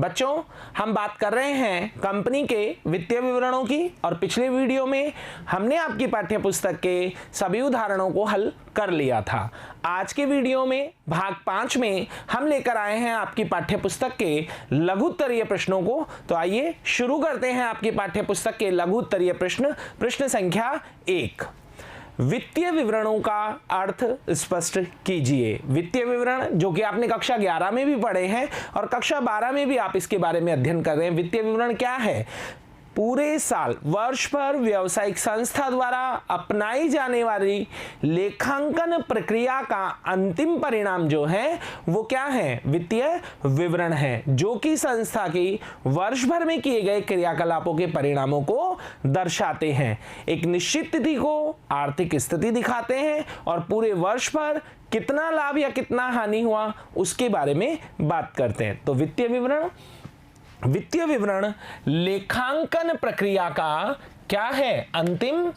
बच्चों, हम बात कर रहे हैं कंपनी के वित्तीय विवरणों की और पिछले वीडियो में हमने आपकी पाठ्य पुस्तक के सभी उदाहरणों को हल कर लिया था। आज के वीडियो में भाग 5 में हम लेकर आए हैं आपकी पाठ्य पुस्तक के लघु उत्तरीय प्रश्नों को। तो आइए शुरू करते हैं आपकी पाठ्य पुस्तक के लघु उत्तरीय प्रश्न संख्या 1। वित्तीय विवरणों का अर्थ स्पष्ट कीजिए। वित्तीय विवरण जो कि आपने कक्षा 11 में भी पढ़े हैं और कक्षा 12 में भी आप इसके बारे में अध्ययन कर रहे हैं। वित्तीय विवरण क्या है? पूरे साल वर्ष भर व्यावसायिक संस्था द्वारा अपनाई जाने वाली लेखांकन प्रक्रिया का अंतिम परिणाम जो है वो क्या है? वित्तीय विवरण है, जो कि संस्था की वर्ष भर में किए गए क्रियाकलापों के परिणामों को दर्शाते हैं। एक निश्चित तिथि को आर्थिक स्थिति दिखाते हैं और पूरे वर्ष भर कितना लाभ या कितना हानि हुआ उसके बारे में बात करते हैं। तो वित्तीय विवरण लेखांकन प्रक्रिया का क्या है? अंतिम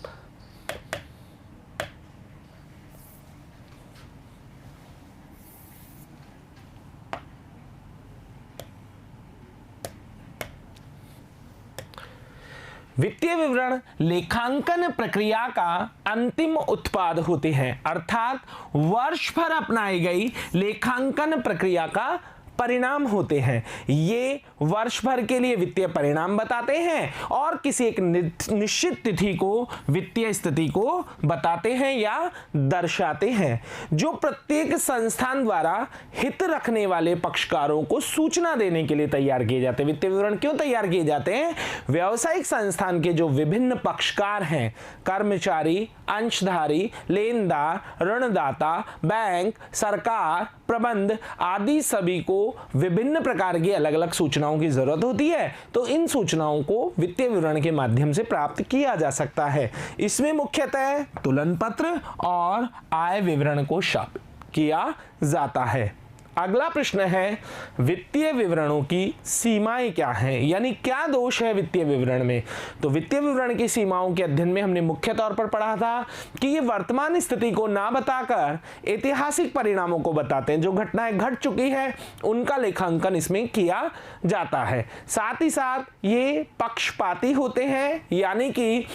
वित्तीय विवरण लेखांकन प्रक्रिया का अंतिम उत्पाद होते हैं, अर्थात वर्ष भर अपनाई गई लेखांकन प्रक्रिया का परिणाम होते हैं। ये वर्ष भर के लिए वित्तीय परिणाम बताते हैं और किसी एक निश्चित तिथि को वित्तीय स्थिति को बताते हैं या दर्शाते हैं, जो प्रत्येक संस्थान द्वारा हित रखने वाले पक्षकारों को सूचना देने के लिए तैयार किए जाते हैं। वित्तीय विवरण क्यों तैयार किए जाते हैं? व्यावसायिक संस्थान के जो विभिन्न पक्षकार हैं, कर्मचारी, अंशधारी, लेनदार, ऋणदाता, बैंक, सरकार, प्रबंध आदि सभी को विभिन्न प्रकार की अलग अलग सूचनाओं की जरूरत होती है। तो इन सूचनाओं को वित्तीय विवरण के माध्यम से प्राप्त किया जा सकता है। इसमें मुख्यतः तुलन पत्र और आय विवरण को शामिल किया जाता है। अगला प्रश्न है, वित्तीय विवरणों की सीमाएं क्या हैं, यानी क्या दोष है वित्तीय विवरण में? तो वित्तीय विवरण की सीमाओं के अध्ययन में हमने मुख्य तौर पर पढ़ा था कि ये वर्तमान स्थिति को ना बताकर ऐतिहासिक परिणामों को बताते हैं। जो घटनाएं घट चुकी है उनका लेखांकन इसमें किया जाता है। साथ ही साथ ये पक्षपाती होते हैं, यानी कि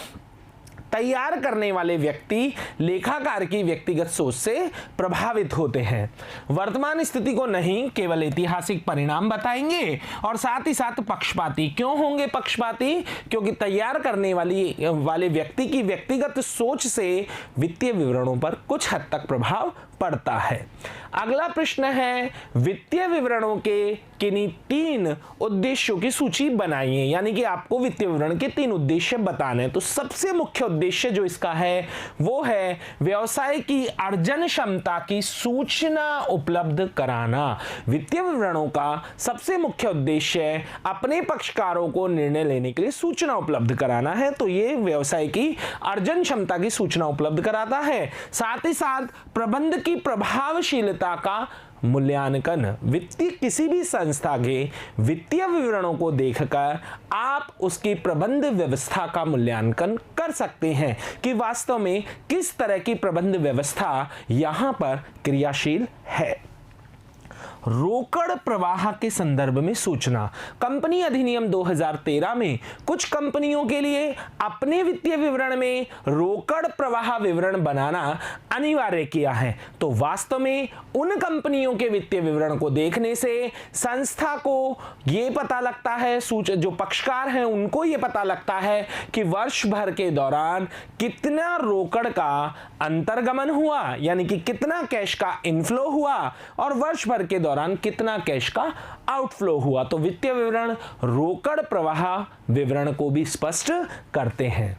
तैयार करने वाले व्यक्ति लेखाकार की व्यक्तिगत सोच से प्रभावित होते हैं। वर्तमान स्थिति को नहीं, केवल ऐतिहासिक परिणाम बताएंगे और साथ ही साथ पक्षपाती। क्यों होंगे पक्षपाती? क्योंकि तैयार करने वाले व्यक्ति की व्यक्तिगत सोच से वित्तीय विवरणों पर कुछ हद तक प्रभाव पड़ता है। अगला प्रश्न है, वित्तीय विवरणों के किन्हीं 3 उद्देश्यों की सूची बनाइए, यानी कि आपको वित्तीय विवरण के 3 उद्देश्य बताने हैं। तो सबसे मुख्य उद्देश्य जो इसका है वो है व्यवसाय की अर्जन क्षमता की सूचना उपलब्ध कराना। वित्तीय विवरणों का सबसे मुख्य उद्देश्य अपने पक्षकारों को निर्णय लेने के लिए सूचना उपलब्ध कराना है। तो ये व्यवसाय की अर्जन क्षमता की सूचना उपलब्ध कराता है। साथ ही साथ प्रबंध की प्रभावशीलता का मूल्यांकन। किसी भी संस्था के वित्तीय विवरणों को देखकर आप उसकी प्रबंध व्यवस्था का मूल्यांकन कर सकते हैं कि वास्तव में किस तरह की प्रबंध व्यवस्था यहां पर क्रियाशील है। रोकड़ प्रवाह के संदर्भ में सूचना। कंपनी अधिनियम 2013 में कुछ कंपनियों के लिए अपने वित्तीय विवरण में रोकड़ प्रवाह विवरण बनाना अनिवार्य किया है। तो वास्तव में उन कंपनियों के वित्तीय विवरण को देखने से संस्था को यह पता लगता है, जो पक्षकार हैं उनको यह पता लगता है कि वर्ष भर के दौरान कितना रोकड़ का अंतर्गमन हुआ, यानी कि कितना कैश का इनफ्लो हुआ और वर्ष भर के दौरान कितना कैश का आउटफ्लो हुआ। तो वित्तीय विवरण रोकड़ प्रवाह विवरण को भी स्पष्ट करते हैं।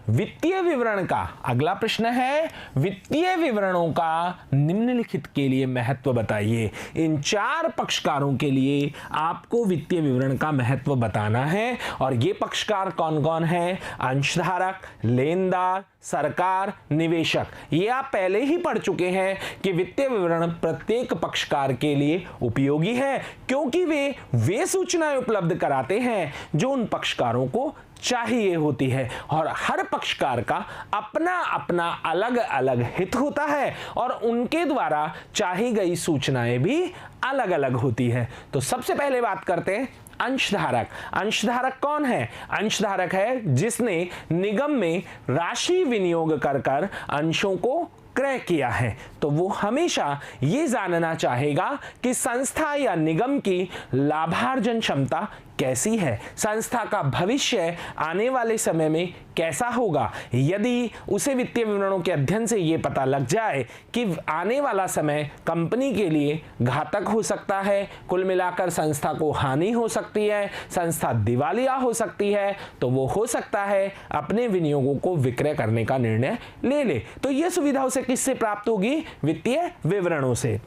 वित्तीय विवरण का अगला प्रश्न है, वित्तीय विवरणों का निम्नलिखित के लिए महत्व बताइए। इन 4 पक्षकारों के लिए आपको वित्तीय विवरण का महत्व बताना है और ये पक्षकार कौन कौन है? अंशधारक, लेनदार, सरकार, निवेशक। ये आप पहले ही पढ़ चुके हैं कि वित्तीय विवरण प्रत्येक पक्षकार के लिए उपयोगी है, क्योंकि वे सूचनाएं उपलब्ध कराते हैं जो उन पक्षकारों को चाहिए होती है और हर पक्षकार का अपना अपना अलग अलग हित होता है और उनके द्वारा चाही गई सूचनाएं भी अलग अलग होती है। तो सबसे पहले बात करते हैं अंशधारक। अंशधारक कौन है? अंशधारक है जिसने निगम में राशि विनियोग कर कर अंशों को क्रय किया है। तो वो हमेशा ये जानना चाहेगा कि संस्था या निगम की लाभार्जन क्षमता कैसी है, संस्था का भविष्य आने वाले समय में कैसा होगा। यदि उसे वित्तीय विवरणों के अध्ययन से ये पता लग जाए कि आने वाला समय कंपनी के लिए घातक हो सकता है, कुल मिलाकर संस्था को हानि हो सकती है, संस्था दिवालिया हो सकती है, तो वो हो सकता है अपने विनियोगों को विक्रय करने का निर्णय ले ले। तो ये सुविधा उसे किससे प्राप्त होगी? वित्तीय विवरणों से।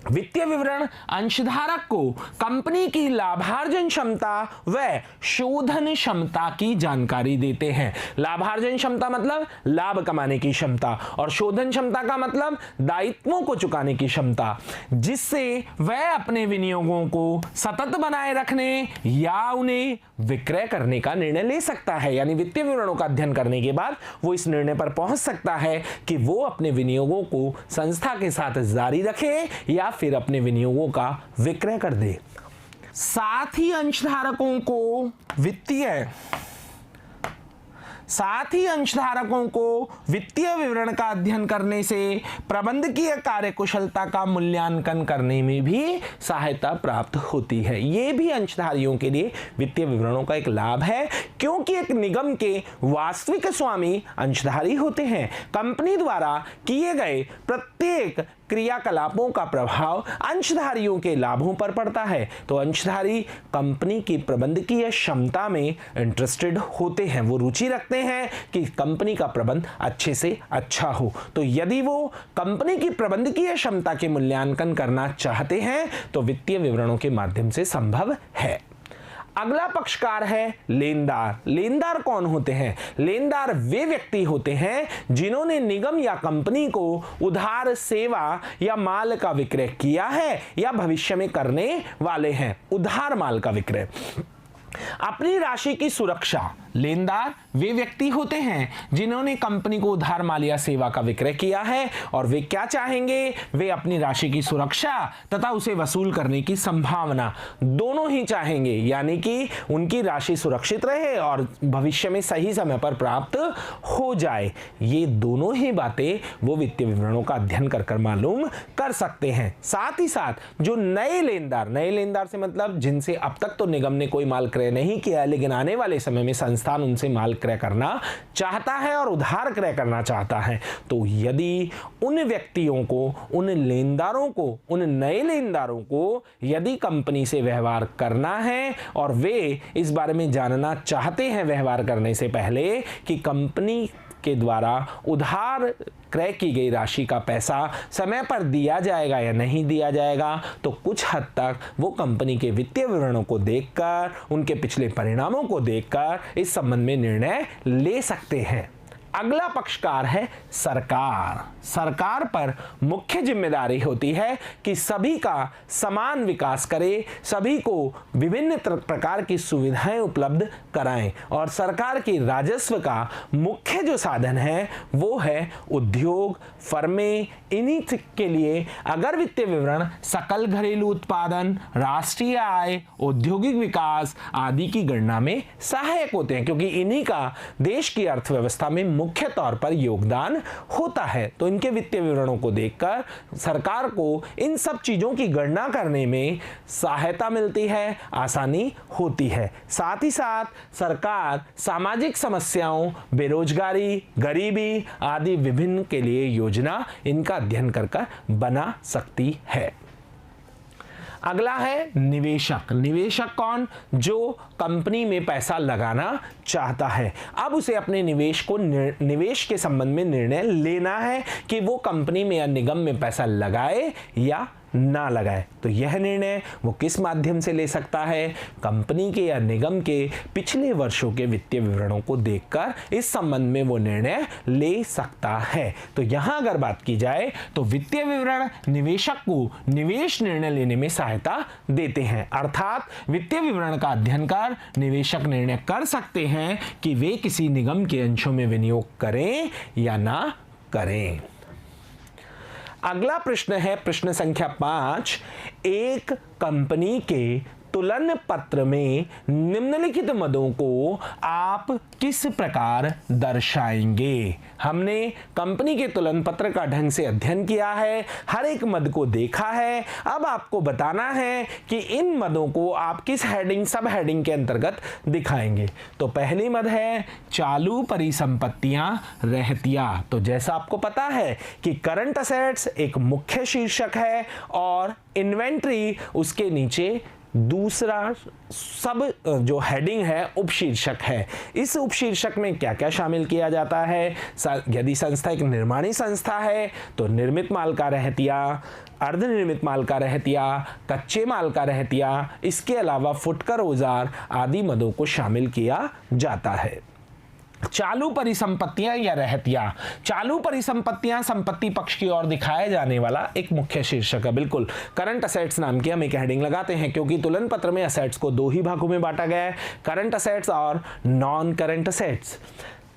वित्तीय विवरण अंशधारक को कंपनी की लाभार्जन क्षमता व शोधन क्षमता की जानकारी देते हैं। लाभार्जन क्षमता मतलब लाभ कमाने की क्षमता और शोधन क्षमता का मतलब दायित्वों को चुकाने की क्षमता, जिससे वह अपने विनियोगों को सतत बनाए रखने या उन्हें विक्रय करने का निर्णय ले सकता है। यानी वित्तीय विवरणों का अध्ययन करने के बाद वो इस निर्णय पर पहुंच सकता है कि वो अपने विनियोगों को संस्था के साथ जारी रखे या फिर अपने विनियोगों का विक्रय कर दे। साथ ही अंशधारकों को वित्तीय विवरण का अध्ययन करने से प्रबंधकीय कार्यकुशलता का मूल्यांकन करने में भी सहायता प्राप्त होती है। यह भी अंशधारियों के लिए वित्तीय विवरणों का एक लाभ है, क्योंकि एक निगम के वास्तविक स्वामी अंशधारी होते हैं। कंपनी द्वारा किए गए प्रत्येक क्रियाकलापों का प्रभाव अंशधारियों के लाभों पर पड़ता है। तो अंशधारी कंपनी की प्रबंधकीय क्षमता में इंटरेस्टेड होते हैं, वो रुचि रखते हैं कि कंपनी का प्रबंध अच्छे से अच्छा हो। तो यदि वो कंपनी की प्रबंधकीय क्षमता के मूल्यांकन करना चाहते हैं तो वित्तीय विवरणों के माध्यम से संभव है। अगला पक्षकार है लेनदार। लेनदार कौन होते हैं? लेनदार वे व्यक्ति होते हैं जिन्होंने निगम या कंपनी को उधार सेवा या माल का विक्रय किया है या भविष्य में करने वाले हैं। उधार माल का विक्रय, अपनी राशि की सुरक्षा। लेनदार वे व्यक्ति होते हैं जिन्होंने कंपनी को उधार माल या सेवा का विक्रय किया है और वे क्या चाहेंगे? वे अपनी राशि की सुरक्षा तथा उसे वसूल करने की संभावना दोनों ही चाहेंगे, यानी कि उनकी राशि सुरक्षित रहे और भविष्य में सही समय पर प्राप्त हो जाए। ये दोनों ही बातें वो वित्तीय विवरणों का अध्ययन कर कर मालूम कर सकते हैं। साथ ही साथ जो नए लेनदार से मतलब जिनसे अब तक तो निगम ने कोई माल क्रय नहीं किया, लेकिन आने वाले समय में संस्थान उनसे माल क्रय करना चाहता है और उधार क्रय करना चाहता है, तो यदि उन व्यक्तियों को, उन लेनदारों को, उन नए लेनदारों को यदि कंपनी से व्यवहार करना है और वे इस बारे में जानना चाहते हैं व्यवहार करने से पहले कि कंपनी के द्वारा उधार क्रय की गई राशि का पैसा समय पर दिया जाएगा या नहीं दिया जाएगा, तो कुछ हद तक वो कंपनी के वित्तीय विवरणों को देखकर, उनके पिछले परिणामों को देखकर इस संबंध में निर्णय ले सकते हैं। अगला पक्षकार है सरकार। सरकार पर मुख्य जिम्मेदारी होती है कि सभी का समान विकास करे, सभी को विभिन्न प्रकार की सुविधाएं उपलब्ध कराएं और सरकार की राजस्व का मुख्य जो साधन है वो है उद्योग, फर्में। इन्हीं के लिए अगर वित्तीय विवरण सकल घरेलू उत्पादन, राष्ट्रीय आय, औद्योगिक विकास आदि की गणना में सहायक होते हैं, क्योंकि इन्हीं का देश की अर्थव्यवस्था में मुख्य तौर पर योगदान होता है। तो इनके वित्तीय विवरणों को देखकर सरकार को इन सब चीजों की गणना करने में सहायता मिलती है, आसानी होती है। साथ ही साथ सरकार सामाजिक समस्याओं, बेरोजगारी, गरीबी आदि विभिन्न के लिए योजना इनका अध्ययन कर बना सकती है। अगला है निवेशक। निवेशक कौन? जो कंपनी में पैसा लगाना चाहता है। अब उसे अपने निवेश के संबंध में निर्णय लेना है कि वो कंपनी में या निगम में पैसा लगाए या ना लगाए। तो यह निर्णय वो किस माध्यम से ले सकता है? कंपनी के या निगम के पिछले वर्षों के वित्तीय विवरणों को देखकर इस संबंध में वो निर्णय ले सकता है। तो यहां अगर बात की जाए तो वित्तीय विवरण निवेशक को निवेश निर्णय लेने में सहायता देते हैं, अर्थात वित्तीय विवरण का अध्ययन कर निवेशक निर्णय कर सकते हैं कि वे किसी निगम के अंशों में विनियोग करें या ना करें। अगला प्रश्न है प्रश्न संख्या 5। एक कंपनी के तुलन पत्र में निम्नलिखित मदों को आप किस प्रकार दर्शाएंगे? हमने कंपनी के तुलन पत्र का ढंग से अध्ययन किया है, हर एक मद को देखा है। अब आपको बताना है कि इन मदों को आप किस हेडिंग सब हेडिंग के अंतर्गत दिखाएंगे। तो पहली मद है चालू परिसंपत्तियां रहतिया। तो जैसा आपको पता है कि करंट असेट्स एक मुख्य शीर्षक है और इन्वेंट्री उसके नीचे दूसरा सब जो हेडिंग है उपशीर्षक है। इस उपशीर्षक में क्या क्या शामिल किया जाता है? यदि संस्था एक निर्माणी संस्था है तो निर्मित माल का रहतिया, अर्धनिर्मित माल का रहतिया, कच्चे माल का रहतिया, इसके अलावा फुटकर औजार आदि मदों को शामिल किया जाता है। चालू परिसंपत्तियां या रहतिया। चालू परिसंपत्तियां संपत्ति पक्ष की ओर दिखाया जाने वाला एक मुख्य शीर्षक है। बिल्कुल करंट असेट्स नाम की हम एक हेडिंग लगाते हैं क्योंकि तुलन पत्र में असेट्स को दो ही भागों में बांटा गया है, करंट असेट्स और नॉन करंट असेट्स,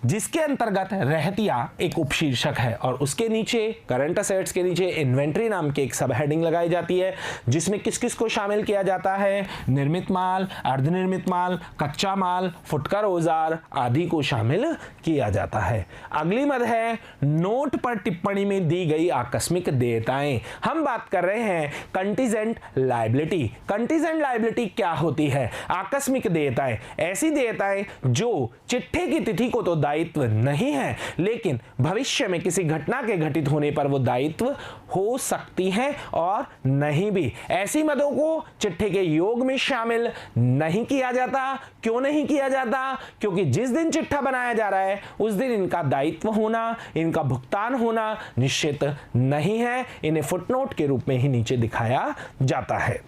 जिसके अंतर्गत रहतिया एक उपशीर्षक है और उसके नीचे करंट असेट्स के नीचे इन्वेंट्री नाम की एक सब हेडिंग लगाई जाती है जिसमें किस किस को शामिल किया जाता है? निर्मित माल, अर्धनिर्मित माल, कच्चा माल, फुटकर औजार आदि को शामिल किया जाता है। अगली मद है नोट पर टिप्पणी में दी गई आकस्मिक देयताएं। हम बात कर रहे हैं कंटीजेंट लायबिलिटी। कंटीजेंट लायबिलिटी क्या होती है? आकस्मिक देयताएं, ऐसी देयताएं जो चिट्ठे की तिथि को तो दायित्व नहीं है लेकिन भविष्य में किसी घटना के घटित होने पर वो दायित्व हो सकती हैं और नहीं भी। ऐसी मदों को चिट्ठे के योग में शामिल नहीं किया जाता। क्यों नहीं किया जाता? क्योंकि जिस दिन चिट्ठा बनाया जा रहा है उस दिन इनका दायित्व होना, इनका भुगतान होना निश्चित नहीं है। इन्हें फुटनोट के रूप में ही नीचे दिखाया जाता है।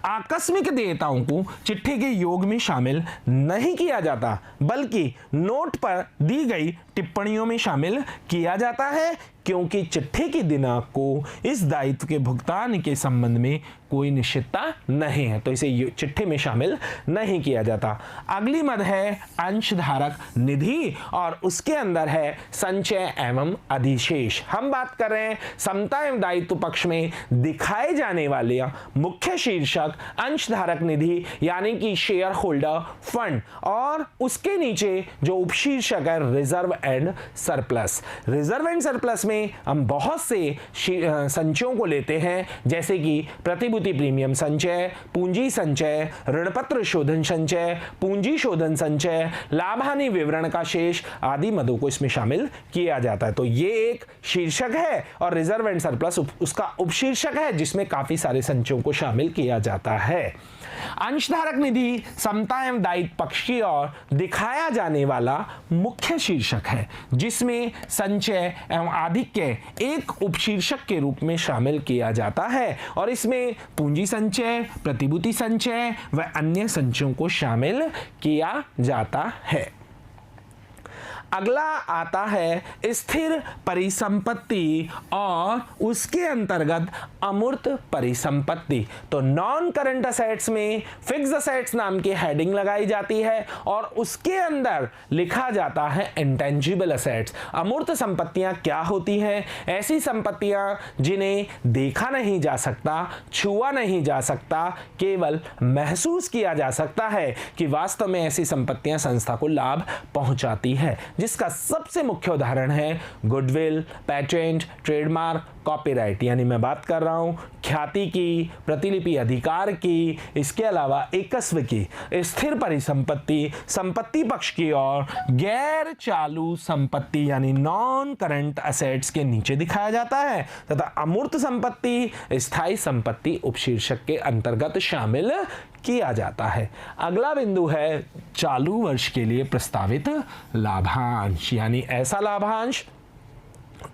आकस्मिक देयताओं को चिट्ठे के योग में शामिल नहीं किया जाता बल्कि नोट पर दी गई टिप्पणियों में शामिल किया जाता है क्योंकि चिट्ठे की दिनांक को इस दायित्व के भुगतान के संबंध में कोई निश्चितता नहीं है, तो इसे चिट्ठे में शामिल नहीं किया जाता। अगली मद है अंशधारक निधि और उसके अंदर है संचय एवं अधिशेष। हम बात कर रहे हैं समता एवं दायित्व पक्ष में दिखाए जाने वाले मुख्य शीर्षक अंशधारक निधि यानी कि शेयर होल्डर फंड और उसके नीचे जो उपशीर्षक है reserve and surplus. Reserve and surplus में हम बहुत से संचयों को लेते हैं जैसे कि प्रतिभूति प्रीमियम संचय, पूंजी संचय, ऋणपत्र शोधन संचय, पूंजी शोधन संचय, लाभ हानि विवरण का शेष आदि मदों को इसमें शामिल किया जाता है। तो ये एक शीर्षक है और रिजर्व एंड सरप्लस उसका उपशीर्षक है जिसमें काफी सारे संचयों को शामिल किया जाता है। अंशधारक निधि समता एवं दायित्व पक्ष की ओर दिखाया जाने वाला मुख्य शीर्षक है जिसमें संचय एवं आधिक्य एक उपशीर्षक के रूप में शामिल किया जाता है और इसमें पूंजी संचय, प्रतिभूति संचय व अन्य संचयों को शामिल किया जाता है। अगला आता है स्थिर परिसंपत्ति और उसके अंतर्गत अमूर्त परिसंपत्ति। तो नॉन करंट असेट्स में फिक्स्ड असेट्स नाम की हेडिंग लगाई जाती है और उसके अंदर लिखा जाता है इंटेंजिबल असेट्स। अमूर्त संपत्तियां क्या होती हैं? ऐसी संपत्तियां जिन्हें देखा नहीं जा सकता, छुआ नहीं जा सकता, केवल महसूस किया जा सकता है कि वास्तव में ऐसी संपत्तियां संस्था को लाभ पहुंचाती है, जिसका सबसे मुख्य उदाहरण है गुडविल, पेटेंट, ट्रेडमार्क, कॉपीराइट। यानी मैं बात कर रहा हूं ख्याति की, प्रतिलिपि अधिकार की, इसके अलावा एकस्व की। स्थिर परिसंपत्ति संपत्ति पक्ष की ओर गैर चालू संपत्ति यानी नॉन करंट असेट्स के नीचे दिखाया जाता है तथा अमूर्त संपत्ति स्थायी संपत्ति उपशीर्षक के अंतर्गत शामिल किया जाता है। अगला बिंदु है चालू वर्ष के लिए प्रस्तावित लाभांश, यानी ऐसा लाभांश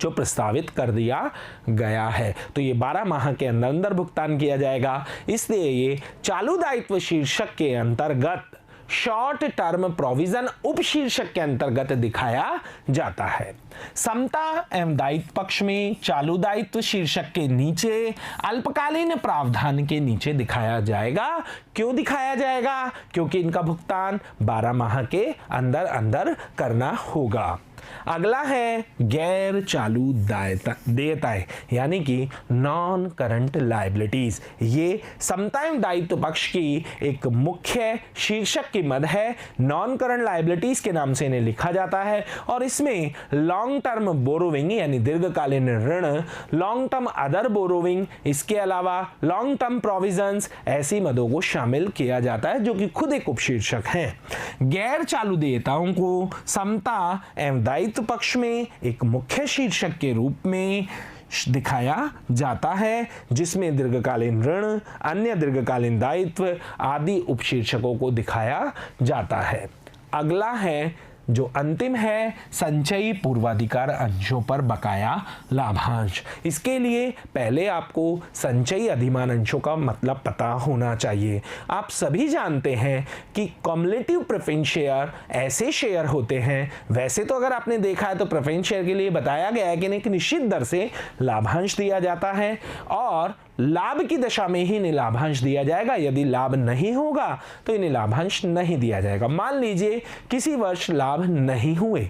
जो प्रस्तावित कर दिया गया है। तो ये 12 माह के अंदर अंदर भुगतान किया जाएगा, इसलिए ये चालू दायित्व शीर्षक के अंतर्गत शॉर्ट टर्म प्रोविजन उप शीर्षक के अंतर्गत दिखाया जाता है। समता एवं दायित्व पक्ष में चालू दायित्व शीर्षक के नीचे अल्पकालीन प्रावधान के नीचे दिखाया जाएगा। क्यों दिखाया जाएगा? क्योंकि इनका भुगतान 12 माह के अंदर अंदर करना होगा। अगला है गैर चालू देयताएं यानी कि नॉन करंट लायबिलिटीज। ये समता एवं दायित्व पक्ष की एक मुख्य शीर्षक की मद है। नॉन करंट लायबिलिटीज के नाम से इन्हें लिखा जाता है और इसमें लॉन्ग टर्म बोरोविंग यानी दीर्घकालीन ऋण, लॉन्ग टर्म अदर बोरोविंग, इसके अलावा लॉन्ग टर्म प्रोविजंस, ऐसी मदों को शामिल किया जाता है जो कि खुद एक उपशीर्षक है। गैर चालू देयताओं को समता एवं दायित्व पक्ष में एक मुख्य शीर्षक के रूप में दिखाया जाता है, जिसमें दीर्घकालीन ऋण, अन्य दीर्घकालीन दायित्व आदि उपशीर्षकों को दिखाया जाता है। अगला है जो अंतिम है संचयी पूर्वाधिकार अंशों पर बकाया लाभांश। इसके लिए पहले आपको संचयी अधिमान अंशों का मतलब पता होना चाहिए। आप सभी जानते हैं कि कम्युलेटिव प्रेफरेंस शेयर ऐसे शेयर होते हैं, वैसे तो अगर आपने देखा है तो प्रेफरेंस शेयर के लिए बताया गया है कि एक निश्चित दर से लाभांश दिया जाता है और लाभ की दशा में ही इन्हें लाभांश दिया जाएगा। यदि लाभ नहीं होगा तो इन्हें लाभांश नहीं दिया जाएगा। मान लीजिए किसी वर्ष लाभ नहीं हुए,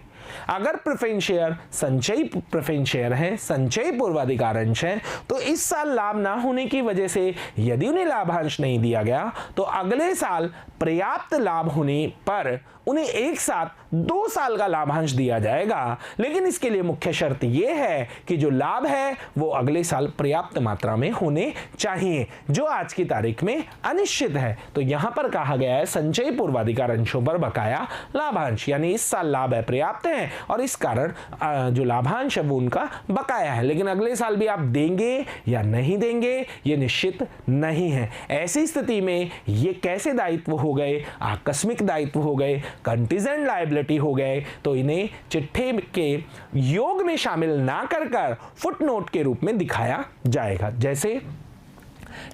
अगर प्रेफरेंस शेयर संचयी प्रेफरेंस शेयर है, संचयी पूर्वाधिकार अंश है, तो इस साल लाभ ना होने की वजह से यदि उन्हें लाभांश नहीं दिया गया तो अगले साल पर्याप्त लाभ होने पर उन्हें एक साथ 2 साल का लाभांश दिया जाएगा। लेकिन इसके लिए मुख्य शर्त यह है कि जो लाभ है वो अगले साल पर्याप्त मात्रा में होने चाहिए, जो आज की तारीख में अनिश्चित है। तो यहां पर कहा गया है संचयी पूर्वाधिकार अंशों पर बकाया लाभांश, यानी इस साल लाभ है, पर्याप्त है और इस कारण जो लाभांश है वो उनका बकाया है, लेकिन अगले साल भी आप देंगे या नहीं देंगे ये निश्चित नहीं है। ऐसी स्थिति में ये कैसे दायित्व हो गए? आकस्मिक दायित्व हो गए, कंटीजेंट लायबिलिटी हो गए। तो इन्हें चिट्ठे के योग में शामिल ना कर फुटनोट के रूप में दिखाया जाएगा। जैसे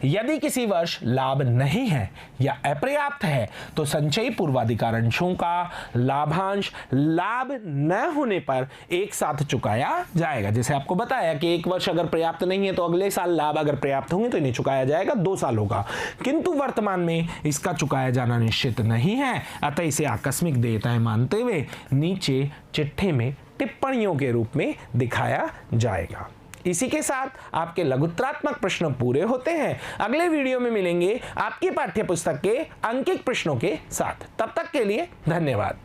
यदि किसी वर्ष लाभ नहीं है या अपर्याप्त है तो संचयी पूर्वाधिकार अंशों का लाभांश लाभ न होने पर एक साथ चुकाया जाएगा। जैसे आपको बताया कि एक वर्ष अगर पर्याप्त नहीं है तो अगले साल लाभ अगर पर्याप्त होंगे तो इन्हें चुकाया जाएगा, 2 साल होगा, किंतु वर्तमान में इसका चुकाया जाना निश्चित नहीं है, अतः इसे आकस्मिक देयताएं मानते हुए नीचे चिट्ठे में टिप्पणियों के रूप में दिखाया जाएगा। इसी के साथ आपके लघुत्रात्मक प्रश्न पूरे होते हैं। अगले वीडियो में मिलेंगे आपकी पाठ्य पुस्तक के अंकित प्रश्नों के साथ। तब तक के लिए धन्यवाद।